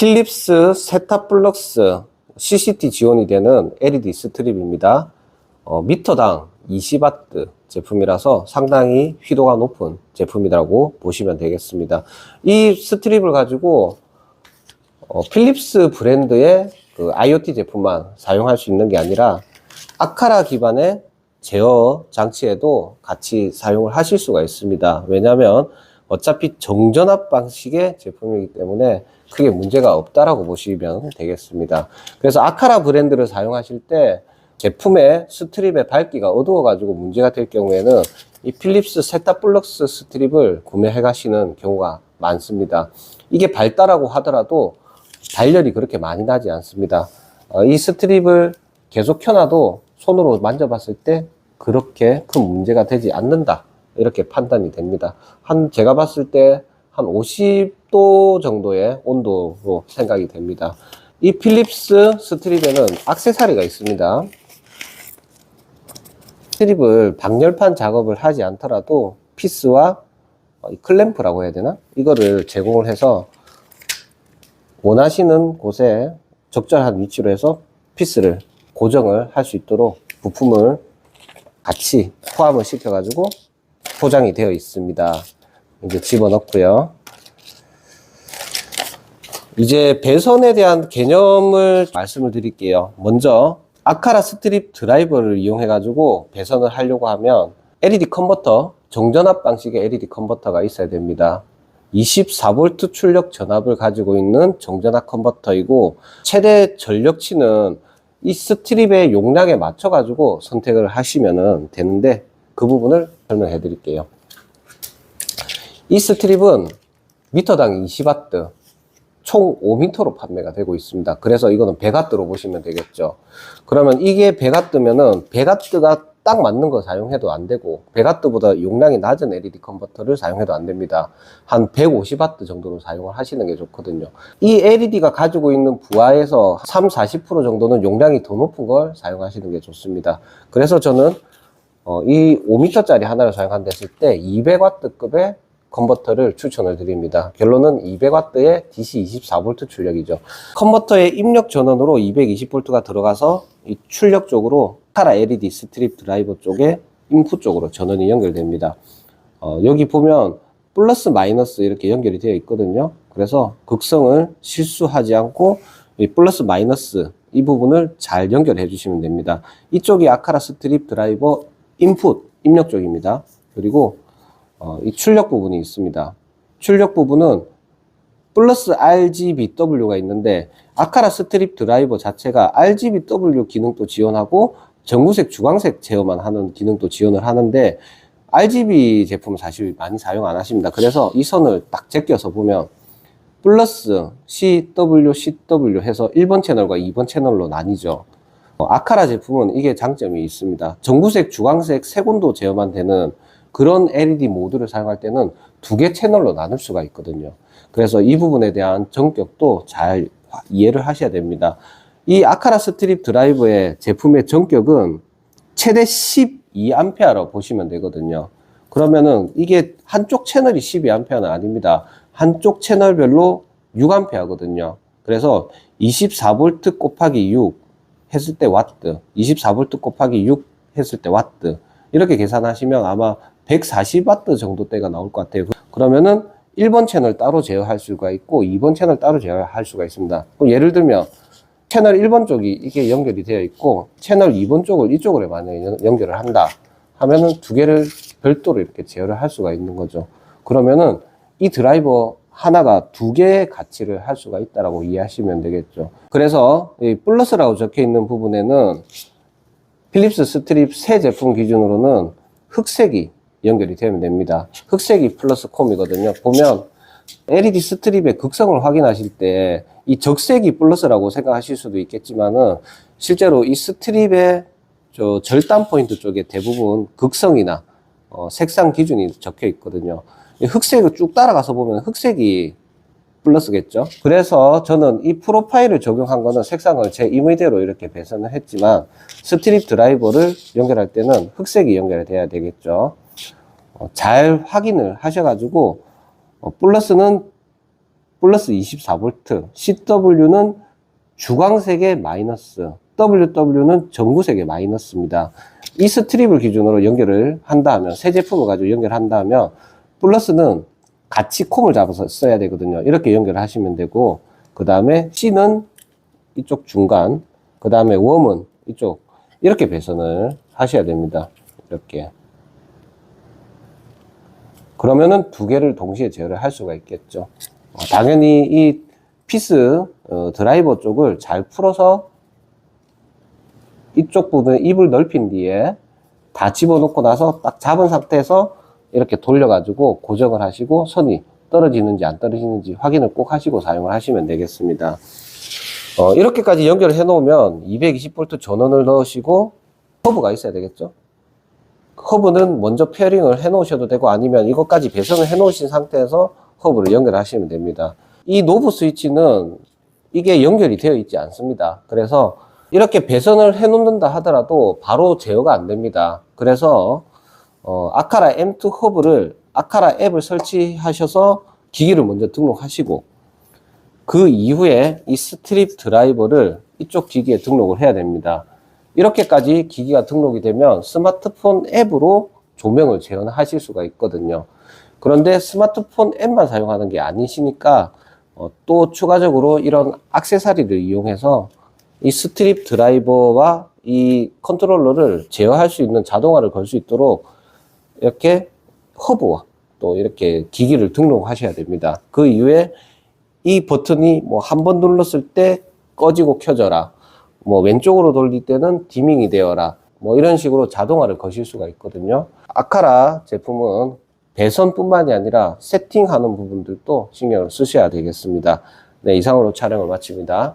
필립스 셋탑블럭스 CCT 지원이 되는 LED 스트립입니다. 미터당 20W 제품이라서 상당히 휘도가 높은 제품이라고 보시면 되겠습니다. 이 스트립을 가지고 필립스 브랜드의 그 IoT 제품만 사용할 수 있는 게 아니라 아카라 기반의 제어 장치에도 같이 사용을 하실 수가 있습니다. 왜냐하면 어차피 정전압 방식의 제품이기 때문에 크게 문제가 없다라고 보시면 되겠습니다. 그래서 아카라 브랜드를 사용하실 때 제품의 스트립의 밝기가 어두워 가지고 문제가 될 경우에는 이 필립스 셋탑블럭스 스트립을 구매해 가시는 경우가 많습니다. 이게 밝다라고 하더라도 발열이 그렇게 많이 나지 않습니다. 이 스트립을 계속 켜놔도 손으로 만져봤을 때 그렇게 큰 문제가 되지 않는다, 이렇게 판단이 됩니다. 제가 봤을 때 한 50도 정도의 온도로 생각이 됩니다. 이 필립스 스트립에는 액세서리가 있습니다. 스트립을 방열판 작업을 하지 않더라도 피스와 클램프라고 해야 되나? 이거를 제공을 해서 원하시는 곳에 적절한 위치로 해서 피스를 고정을 할 수 있도록 부품을 같이 포함을 시켜 가지고 포장이 되어 있습니다. 이제 집어넣고요. 이제 배선에 대한 개념을 말씀을 드릴게요. 먼저 아카라 스트립 드라이버를 이용해 가지고 배선을 하려고 하면 LED 컨버터, 정전압 방식의 LED 컨버터가 있어야 됩니다. 24V 출력 전압을 가지고 있는 정전압 컨버터이고, 최대 전력치는 이 스트립의 용량에 맞춰 가지고 선택을 하시면 되는데, 그 부분을 설명해 드릴게요. 이 스트립은 미터당 20W, 총 5m로 판매가 되고 있습니다. 그래서 이거는 100W로 보시면 되겠죠. 그러면 이게 100W면은 100W가 딱 맞는 거 사용해도 안 되고, 100W보다 용량이 낮은 LED 컨버터를 사용해도 안 됩니다. 한 150W 정도로 사용을 하시는 게 좋거든요. 이 LED가 가지고 있는 부하에서 30~40% 정도는 용량이 더 높은 걸 사용하시는 게 좋습니다. 그래서 저는 이 5m짜리 하나를 사용한다 했을 때 200W급의 컨버터를 추천을 드립니다. 결론은 200W의 DC 24V 출력이죠. 컨버터의 입력 전원으로 220V가 들어가서 이 출력 쪽으로 아카라 LED 스트립 드라이버 쪽에 인풋 쪽으로 전원이 연결됩니다. 여기 보면 플러스 마이너스 이렇게 연결이 되어 있거든요. 그래서 극성을 실수하지 않고 이 플러스 마이너스 이 부분을 잘 연결해 주시면 됩니다. 이쪽이 아카라 스트립 드라이버 인풋 입력 쪽입니다. 그리고 이 출력 부분이 있습니다. 출력 부분은 플러스 RGBW가 있는데, 아카라 스트립 드라이버 자체가 RGBW 기능도 지원하고 전구색 주광색 제어만 하는 기능도 지원을 하는데, RGB 제품은 사실 많이 사용 안 하십니다. 그래서 이 선을 딱 제껴서 보면 플러스 CW, CW 해서 1번 채널과 2번 채널로 나뉘죠. 아카라 제품은 이게 장점이 있습니다. 전구색 주광색 색온도 제어만 되는 그런 LED 모드를 사용할 때는 2개 채널로 나눌 수가 있거든요. 그래서 이 부분에 대한 전격도 잘 이해를 하셔야 됩니다. 이 아카라 스트립 드라이버의 제품의 전격은 최대 12A로 보시면 되거든요. 그러면은 이게 한쪽 채널이 12A는 아닙니다. 한쪽 채널별로 6A거든요. 그래서 24V 곱하기 6 했을 때 와트, 24V 곱하기 6 했을 때 와트, 이렇게 계산하시면 아마 140W 정도대가 나올 것 같아요. 그러면은 1번 채널 따로 제어할 수가 있고 2번 채널 따로 제어할 수가 있습니다. 그럼 예를 들면 채널 1번 쪽이 이게 연결이 되어 있고 채널 2번 쪽을 이쪽으로 만약에 연결을 한다 하면은 2개를 별도로 이렇게 제어를 할 수가 있는 거죠. 그러면은 이 드라이버 하나가 2개의 가치를 할 수가 있다라고 이해하시면 되겠죠. 그래서 이 플러스라고 적혀 있는 부분에는 필립스 스트립 새 제품 기준으로는 흑색이 연결이 되면 됩니다. 흑색이 플러스 콤이거든요. 보면 LED 스트립의 극성을 확인하실 때 이 적색이 플러스라고 생각하실 수도 있겠지만은 실제로 이 스트립의 절단 포인트 쪽에 대부분 극성이나 색상 기준이 적혀 있거든요. 흑색을 쭉 따라가서 보면 흑색이 플러스겠죠. 그래서 저는 이 프로파일을 적용한 거는 색상을 제 임의대로 이렇게 배선을 했지만 스트립 드라이버를 연결할 때는 흑색이 연결이 돼야 되겠죠. 잘 확인을 하셔가지고 플러스는 플러스 24V, CW는 주광색의 마이너스, WW는 전구색의 마이너스입니다. 이 스트립을 기준으로 연결을 한다 하면, 새 제품을 가지고 연결한다면 플러스는 같이 콤을 잡아서 써야 되거든요. 이렇게 연결을 하시면 되고, 그 다음에 C는 이쪽 중간, 그 다음에 웜은 이쪽, 이렇게 배선을 하셔야 됩니다. 이렇게. 그러면은 두 개를 동시에 제어를 할 수가 있겠죠. 당연히 이 피스 드라이버 쪽을 잘 풀어서 이쪽 부분에 입을 넓힌 뒤에 다 집어넣고 나서 딱 잡은 상태에서 이렇게 돌려가지고 고정을 하시고 선이 떨어지는지 안 떨어지는지 확인을 꼭 하시고 사용을 하시면 되겠습니다. 이렇게까지 연결을 해 놓으면 220V 전원을 넣으시고 허브가 있어야 되겠죠. 허브는 먼저 페어링을 해 놓으셔도 되고 아니면 이것까지 배선을 해 놓으신 상태에서 허브를 연결하시면 됩니다. 이 노브 스위치는 이게 연결이 되어 있지 않습니다. 그래서 이렇게 배선을 해 놓는다 하더라도 바로 제어가 안 됩니다. 그래서 아카라 M2 허브를 아카라 앱을 설치하셔서 기기를 먼저 등록하시고 그 이후에 이 스트립 드라이버를 이쪽 기기에 등록을 해야 됩니다. 이렇게까지 기기가 등록이 되면 스마트폰 앱으로 조명을 재현하실 수가 있거든요. 그런데 스마트폰 앱만 사용하는 게 아니시니까 또 추가적으로 이런 액세서리를 이용해서 이 스트립 드라이버와 이 컨트롤러를 제어할 수 있는 자동화를 걸 수 있도록 이렇게 허브와 또 이렇게 기기를 등록하셔야 됩니다. 그 이후에 이 버튼이 뭐 한 번 눌렀을 때 꺼지고 켜져라, 뭐 왼쪽으로 돌릴 때는 디밍이 되어라, 뭐 이런 식으로 자동화를 거실 수가 있거든요. 아카라 제품은 배선뿐만이 아니라 세팅하는 부분들도 신경을 쓰셔야 되겠습니다. 네, 이상으로 촬영을 마칩니다.